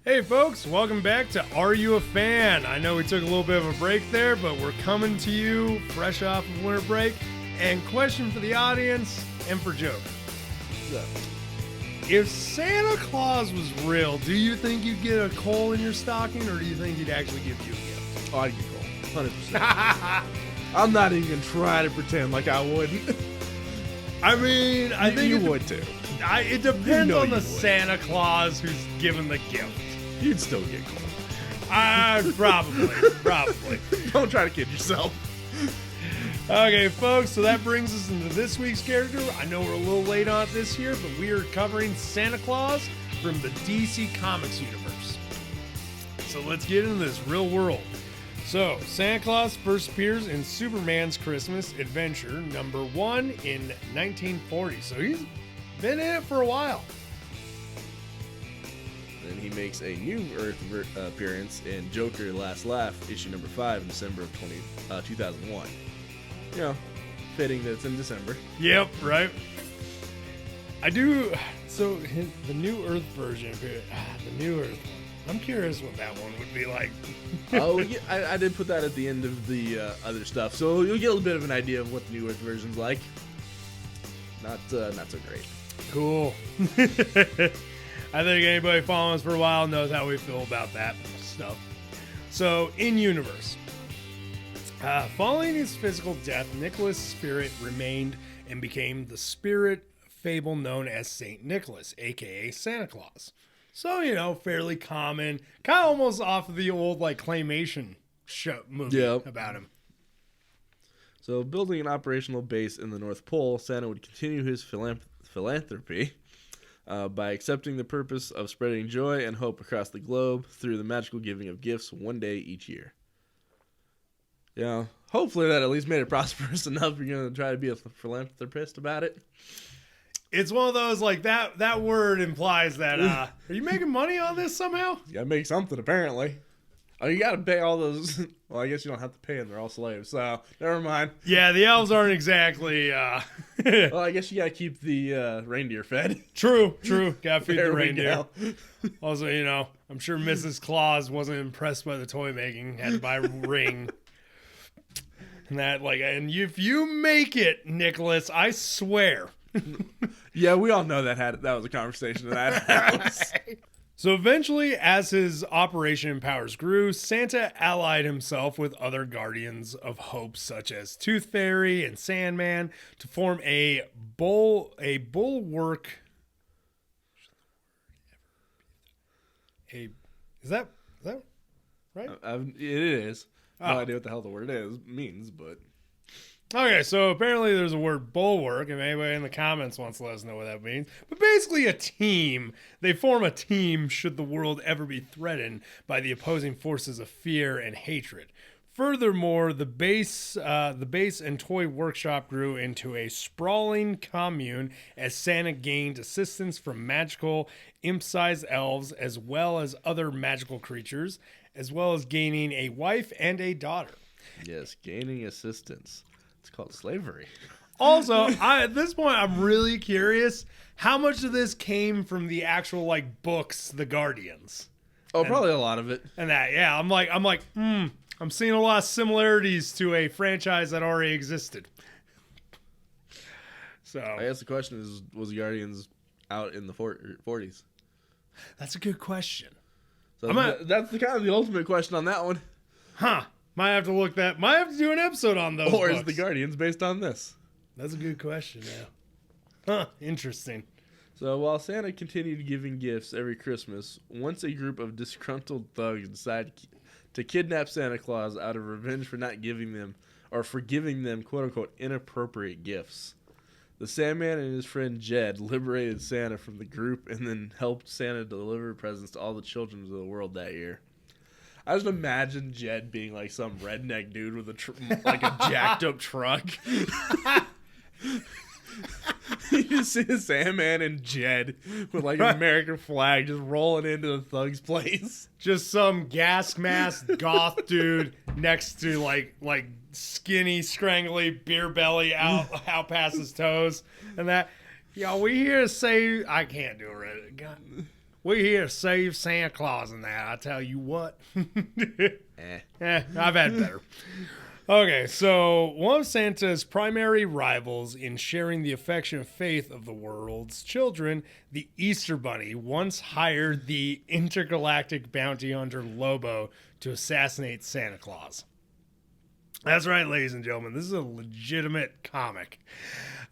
Hey folks, welcome back to Are You a Fan? I know we took a little bit of a break there, but we're coming to you fresh off of winter break. And question for the audience and for Joker. Yeah. If Santa Claus was real, do you think you'd get a coal in your stocking, or do you think he'd actually give you a gift? Oh, I'd get coal. 100%. I'm not even going to try to pretend like I wouldn't. I mean, I think you would too. It depends on the would. Santa Claus who's giving the gift. You'd still get coal. Probably. Don't try to kid yourself. Okay, folks, so that brings us into this week's character. I know we're a little late on it this year, but we are covering Santa Claus from the DC Comics universe. So let's get into this real world. So, Santa Claus first appears in Superman's Christmas Adventure #1 in 1940. So he's been in it for a while. Then he makes a new Earth appearance in Joker Last Laugh, issue #5 in December of 2001. You know, fitting that it's in December. Yep, right. I do. So the New Earth version, the New Earth one. I'm curious what that one would be like. Oh, yeah, I did put that at the end of the other stuff, so you'll get a little bit of an idea of what the New Earth version's like. Not so great. Cool. I think anybody following us for a while knows how we feel about that stuff. So, in universe, following his physical death, Nicholas' spirit remained and became the spirit fable known as Saint Nicholas, aka Santa Claus. So, you know, fairly common, kind of almost off of the old like claymation show movie about him. So, building an operational base in the North Pole, Santa would continue his philanthropy by accepting the purpose of spreading joy and hope across the globe through the magical giving of gifts one day each year. Yeah, hopefully that at least made it prosperous enough. You're going to try to be a philanthropist about it. It's one of those, like, that word implies that, are you making money on this somehow? You got to make something, apparently. Oh, you got to pay all those. Well, I guess you don't have to pay them. They're all slaves, so never mind. Yeah, the elves aren't exactly... Well, I guess you got to keep the reindeer fed. True. Got to feed There the we reindeer. go. Also, you know, I'm sure Mrs. Claus wasn't impressed by the toy making. Had to buy a ring. And that, like, and if you make it, Nicholas, I swear... Yeah, we all know that was a conversation in that house. So eventually, as his operation powers grew, Santa allied himself with other guardians of hope such as Tooth Fairy and Sandman to form a bulwark. Is that right? It is. No idea what the hell the word means, but... Okay, so apparently there's a word bulwark, if anybody in the comments wants to let us know what that means. But basically a team. They form a team should the world ever be threatened by the opposing forces of fear and hatred. Furthermore, the base and toy workshop grew into a sprawling commune as Santa gained assistance from magical imp-sized elves as well as other magical creatures, as well as gaining a wife and a daughter. Yes, gaining assistance. It's called slavery. Also, at this point, I'm really curious how much of this came from the actual like books, The Guardians. Oh, probably a lot of it. And that, yeah, I'm seeing a lot of similarities to a franchise that already existed. So I guess the question is, was the Guardians out in the 40s? That's a good question. So that's kind of the ultimate question on that one. Huh. Might have to do an episode on those Or books. is the Guardians based on this? That's a good question, yeah. Huh, interesting. So while Santa continued giving gifts every Christmas, once a group of disgruntled thugs decided to kidnap Santa Claus out of revenge for not giving them, or for giving them quote-unquote inappropriate gifts. The Sandman and his friend Jed liberated Santa from the group and then helped Santa deliver presents to all the children of the world that year. I just imagine Jed being like some redneck dude with like a jacked up truck. You just see the Sandman and Jed with like an American flag just rolling into the thug's place. Just some gas mask goth dude next to like skinny, scrangly beer belly out past his toes, and that. Yo, we here to say I can't do it. God. We here to save Santa Claus in that. I tell you what. I've had better. Okay, so one of Santa's primary rivals in sharing the affection and faith of the world's children, the Easter Bunny, once hired the intergalactic bounty hunter Lobo to assassinate Santa Claus. That's right, ladies and gentlemen. This is a legitimate comic.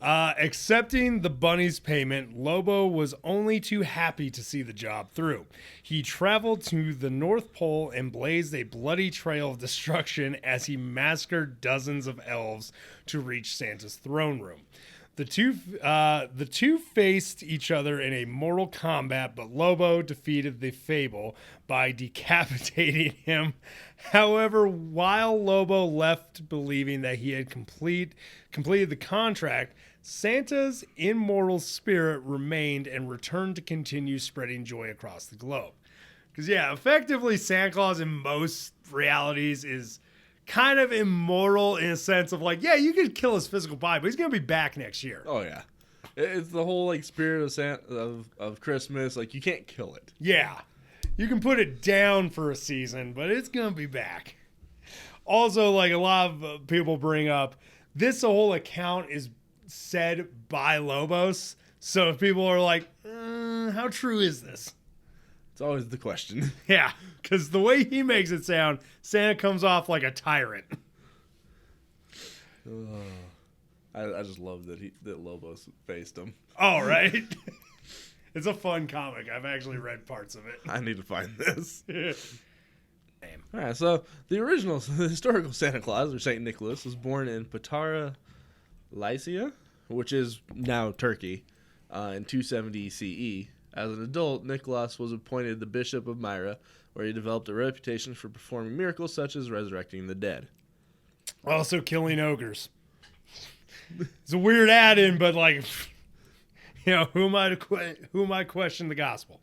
Accepting the bunny's payment, Lobo was only too happy to see the job through. He traveled to the North Pole and blazed a bloody trail of destruction as he massacred dozens of elves to reach Santa's throne room. The two faced each other in a mortal combat, but Lobo defeated the Fable by decapitating him. However, while Lobo left believing that he had completed the contract, Santa's immortal spirit remained and returned to continue spreading joy across the globe. Because, yeah, effectively, Santa Claus in most realities is kind of immortal in a sense of like, yeah, you could kill his physical body, but he's going to be back next year. Oh, yeah. It's the whole, like, spirit of of Christmas. Like, you can't kill it. Yeah. You can put it down for a season, but it's going to be back. Also, like a lot of people bring up, this whole account is said by Lobos. So if people are like, how true is this? It's always the question. Yeah, because the way he makes it sound, Santa comes off like a tyrant. I just love that Lobos faced him. Oh, right? It's a fun comic. I've actually read parts of it. I need to find this. Damn. All right, so the historical Santa Claus, or Saint Nicholas, was born in Patara, Lycia, which is now Turkey, in 270 CE. As an adult, Nicholas was appointed the Bishop of Myra, where he developed a reputation for performing miracles such as resurrecting the dead. Also killing ogres. It's a weird add-in, but like, you know, who am I question the gospel?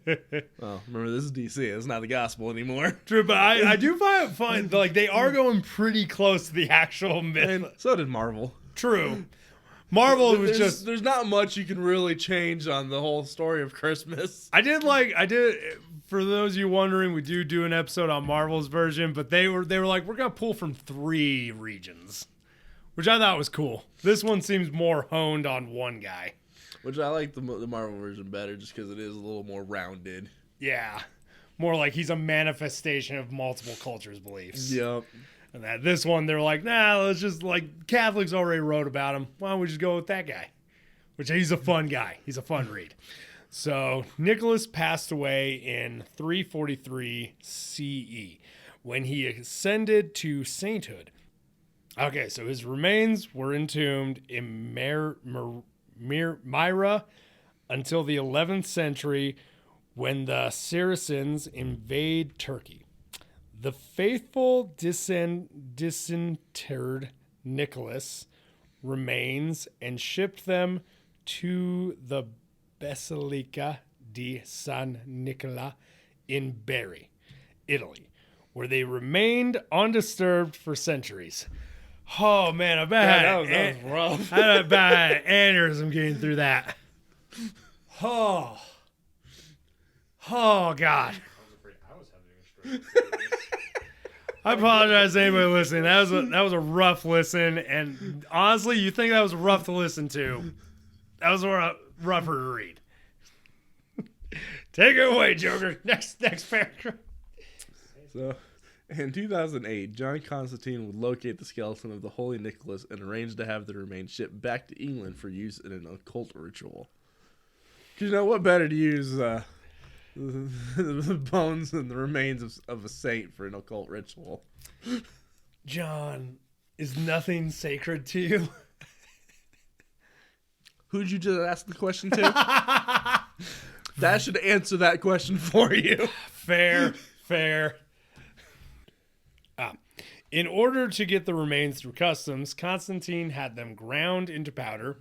Well, remember, this is DC. It's not the gospel anymore. True, but I do find it fun. Like, they are going pretty close to the actual myth. And so did Marvel. True. Marvel was just... There's not much you can really change on the whole story of Christmas. I did, for those of you wondering, we do an episode on Marvel's version, but they were like, we're going to pull from 3 regions, which I thought was cool. This one seems more honed on one guy. Which I like the Marvel version better just because it is a little more rounded. Yeah. More like he's a manifestation of multiple cultures' beliefs. Yep. And that this one, they're like, nah, let's just, like, Catholics already wrote about him. Why don't we just go with that guy? Which, he's a fun guy. He's a fun read. So, Nicholas passed away in 343 CE when he ascended to sainthood. Okay, so his remains were entombed in Myra until the 11th century when the Saracens invade Turkey. The faithful disinterred Nicholas remains and shipped them to the Basilica di San Nicola in Bari, Italy, where they remained undisturbed for centuries. Oh, man, I bet that was rough. I bet I had an aneurysm getting through that. Oh, God. I was afraid I was having a stroke. I apologize to anybody listening. That was a rough listen, and honestly, you think that was rough to listen to. That was rougher to read. Take it away, Joker. Next paragraph. So, in 2008, John Constantine would locate the skeleton of the Holy Nicholas and arrange to have the remains shipped back to England for use in an occult ritual. Because, you know, what better to use the bones and the remains of a saint for an occult ritual? John, is nothing sacred to you? Who'd you just ask the question to? That should answer that question for you. Fair. In order to get the remains through customs, Constantine had them ground into powder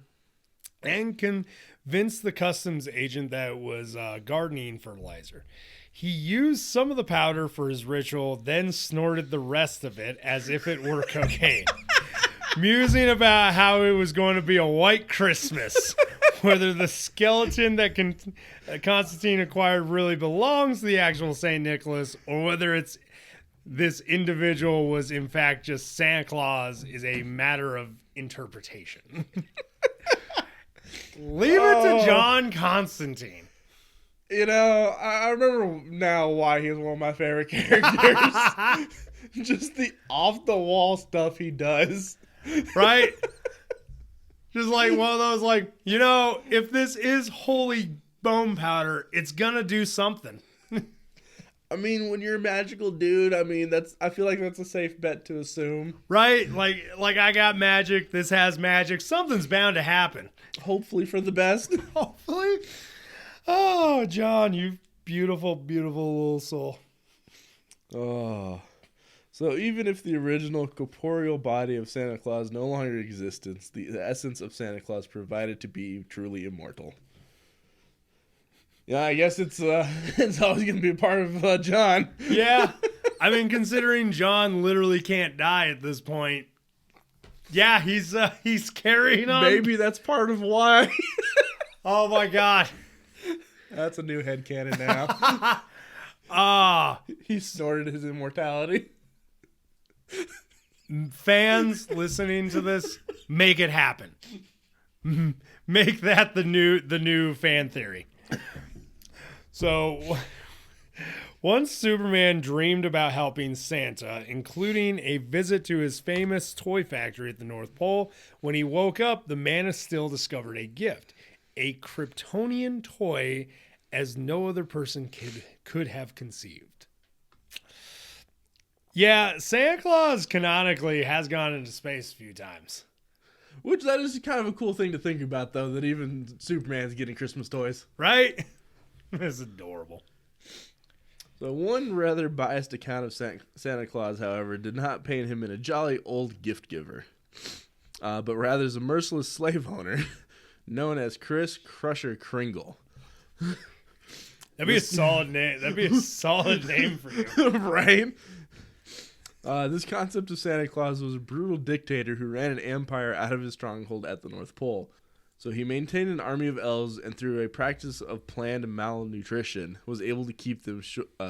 and convinced the customs agent that it was gardening fertilizer. He used some of the powder for his ritual, then snorted the rest of it as if it were cocaine, musing about how it was going to be a white Christmas whether the skeleton that Constantine acquired really belongs to the actual St. Nicholas, or whether it's this individual was in fact just Santa Claus, is a matter of interpretation. Leave it to John Constantine. You know, I remember now why he's one of my favorite characters. Just the off-the-wall stuff he does. Right? Just like one of those, like, you know, if this is holy bone powder, it's gonna do something. I mean, when you're a magical dude, I feel like that's a safe bet to assume. Right? Like I got magic, this has magic, something's bound to happen. Hopefully for the best. Hopefully. Oh, John, you beautiful, beautiful little soul. Oh. So even if the original corporeal body of Santa Claus no longer exists, the essence of Santa Claus provided to be truly immortal. Yeah, I guess it's always going to be a part of John. Yeah. I mean, considering John literally can't die at this point. Yeah, he's carrying on. Maybe that's part of why. Oh my God. That's a new headcanon now. He snorted his immortality. Fans listening to this, make it happen. Make that the new fan theory. So, once Superman dreamed about helping Santa, including a visit to his famous toy factory at the North Pole. When he woke up, the Man of Steel discovered a gift, a Kryptonian toy as no other person could have conceived. Yeah, Santa Claus canonically has gone into space a few times. Which that is kind of a cool thing to think about, though, that even Superman's getting Christmas toys. Right? It's adorable. So one rather biased account of Santa Claus, however, did not paint him in a jolly old gift giver, but rather as a merciless slave owner known as Chris Crusher Kringle. That'd be a solid name. That'd be a solid name for you. Right? This concept of Santa Claus was a brutal dictator who ran an empire out of his stronghold at the North Pole. So he maintained an army of elves, and through a practice of planned malnutrition, was able to keep them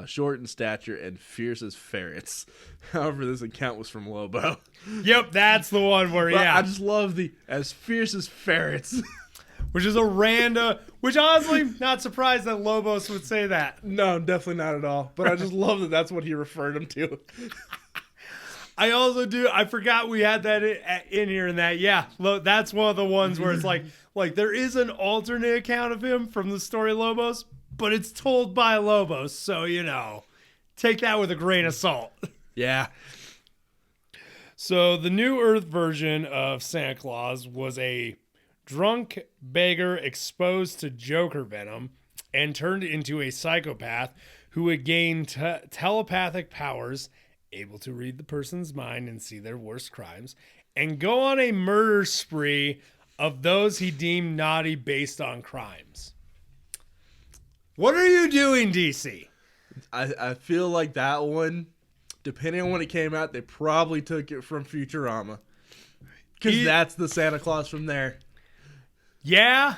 short in stature and fierce as ferrets. However, this account was from Lobo. Yep, that's the one where, But yeah. I just love the as fierce as ferrets. Which is a random, which honestly, not surprised that Lobos would say that. No, definitely not at all. But I just love that that's what he referred him to. I also do. I forgot we had that in here and that. Yeah, that's one of the ones where it's like there is an alternate account of him from the story Lobos, but it's told by Lobos. So, you know, take that with a grain of salt. Yeah. So the New Earth version of Santa Claus was a drunk beggar exposed to Joker venom and turned into a psychopath who would gain telepathic powers, able to read the person's mind and see their worst crimes, and go on a murder spree of those he deemed naughty based on crimes. What are you doing, DC? I feel like that one, depending on when it came out, they probably took it from Futurama. Because that's the Santa Claus from there. Yeah.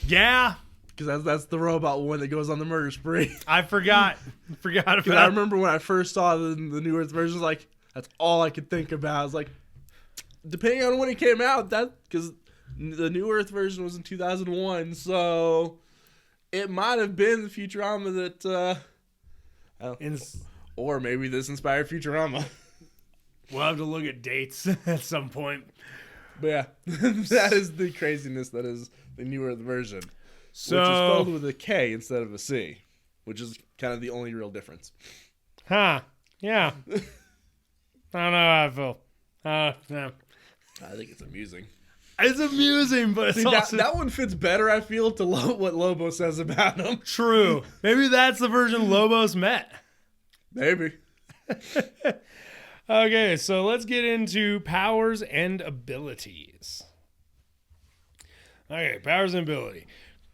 Because that's the robot one that goes on the murder spree. I forgot about I remember when I first saw the New Earth version, like, that's all I could think about. I was like, depending on when it came out, because the New Earth version was in 2001, so it might have been the Futurama that, or maybe this inspired Futurama. We'll have to look at dates at some point. But yeah, that is the craziness that is the New Earth version. So, which is spelled with a K instead of a C, which is kind of the only real difference. Huh. Yeah. I don't know how I feel. No. I think it's amusing. It's amusing, but it's also... that one fits better, I feel, to what Lobo says about him. True. Maybe that's the version Lobos met. Maybe. Okay, so let's get into powers and abilities. Okay, powers and ability.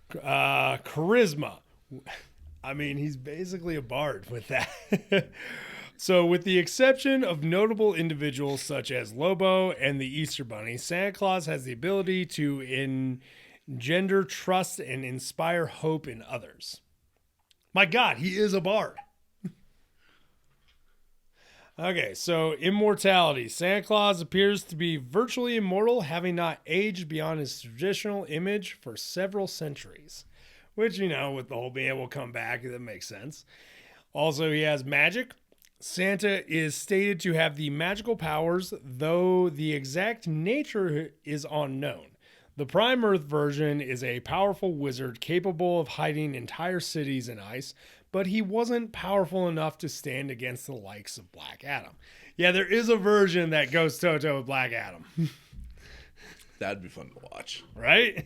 Charisma. I mean, he's basically a bard with that. So, with the exception of notable individuals such as Lobo and the Easter Bunny, Santa Claus has the ability to gender trust, and inspire hope in others. My God, he is a bard. Okay, so immortality. Santa Claus appears to be virtually immortal, having not aged beyond his traditional image for several centuries. Which, you know, with the whole being able to come back, that makes sense. Also, he has magic. Santa is stated to have the magical powers, though the exact nature is unknown. The Prime Earth version is a powerful wizard capable of hiding entire cities in ice, but he wasn't powerful enough to stand against the likes of Black Adam. Yeah, there is a version that goes toe-to-toe with Black Adam. That'd be fun to watch. Right?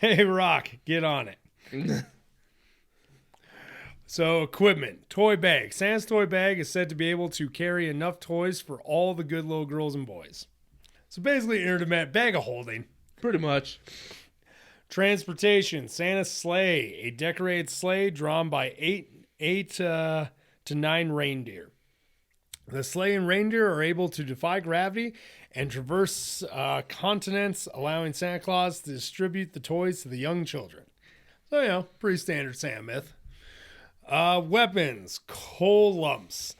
Hey, Rock, get on it. So, equipment. Toy bag. Santa's toy bag is said to be able to carry enough toys for all the good little girls and boys. So, basically, internet bag of holding. Pretty much. Transportation. Santa's sleigh. A decorated sleigh drawn by eight to 9 reindeer. The sleigh and reindeer are able to defy gravity and traverse continents, allowing Santa Claus to distribute the toys to the young children. So, you know, pretty standard Santa myth. Weapons. Coal lumps.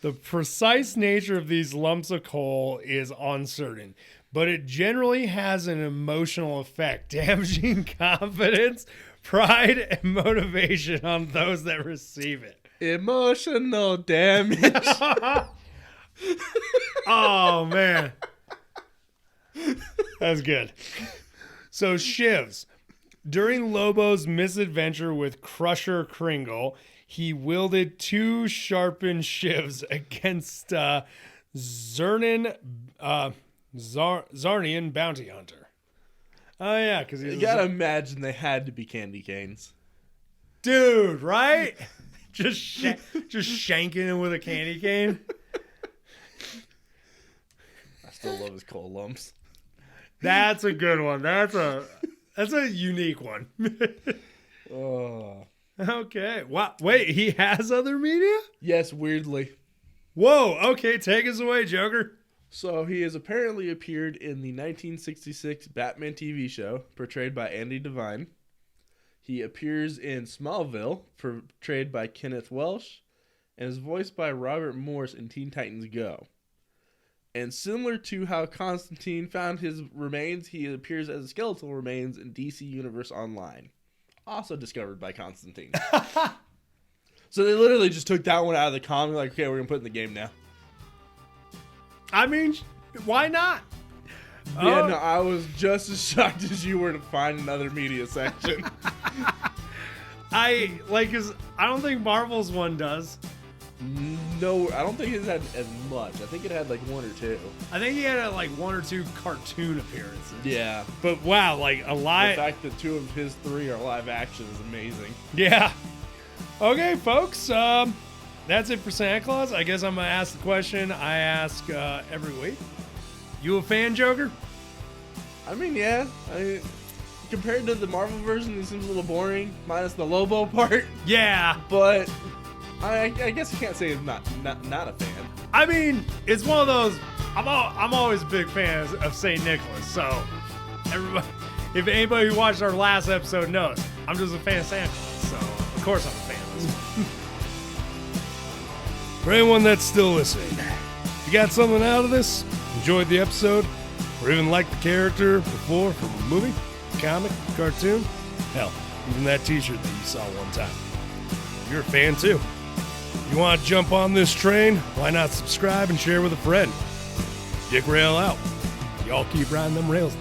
The precise nature of these lumps of coal is uncertain, but it generally has an emotional effect, damaging confidence, pride, and motivation on those that receive it. Emotional damage. Oh, man. That's good. So, shivs. During Lobo's misadventure with Crusher Kringle, he wielded 2 sharpened shivs against Zarnian Bounty Hunter. Oh, yeah, because You gotta imagine they had to be candy canes. Dude, right? just shanking him with a candy cane. I still love his coal lumps. That's a good one. That's a unique one. Oh. Okay. Wow. Wait, he has other media? Yes, weirdly. Whoa. Okay, take us away, Joker. So he has apparently appeared in the 1966 Batman TV show, portrayed by Andy Devine. He appears in Smallville, portrayed by Kenneth Welsh, and is voiced by Robert Morse in Teen Titans Go. And similar to how Constantine found his remains, he appears as skeletal remains in DC Universe Online. Also discovered by Constantine. So they literally just took that one out of the comic, like, okay, we're going to put it in the game now. I mean, why not? Yeah, no, I was just as shocked as you were to find another media section. Cause I don't think Marvel's one does. No, I don't think it had as much. I think it had like 1 or 2. I think he had like 1 or 2 cartoon appearances. Yeah. But wow, like a live. The fact that 2 of his 3 are live action is amazing. Yeah. Okay, folks. That's it for Santa Claus. I guess I'm gonna ask the question I ask every week. You a fan, Joker? I mean, yeah. Compared to the Marvel version, it seems a little boring, minus the Lobo part. Yeah. But I guess you can't say I'm not a fan. I mean, it's one of those. I'm always a big fan of St. Nicholas. So, everybody, if anybody who watched our last episode knows, I'm just a fan of Santa Claus. So, of course, I'm a fan of this one. For anyone that's still listening, if you got something out of this, enjoyed the episode, or even liked the character before from a movie, comic, cartoon, hell, even that t-shirt that you saw one time, you're a fan too. You want to jump on this train? Why not subscribe and share with a friend? d-rael out. Y'all keep riding them rails.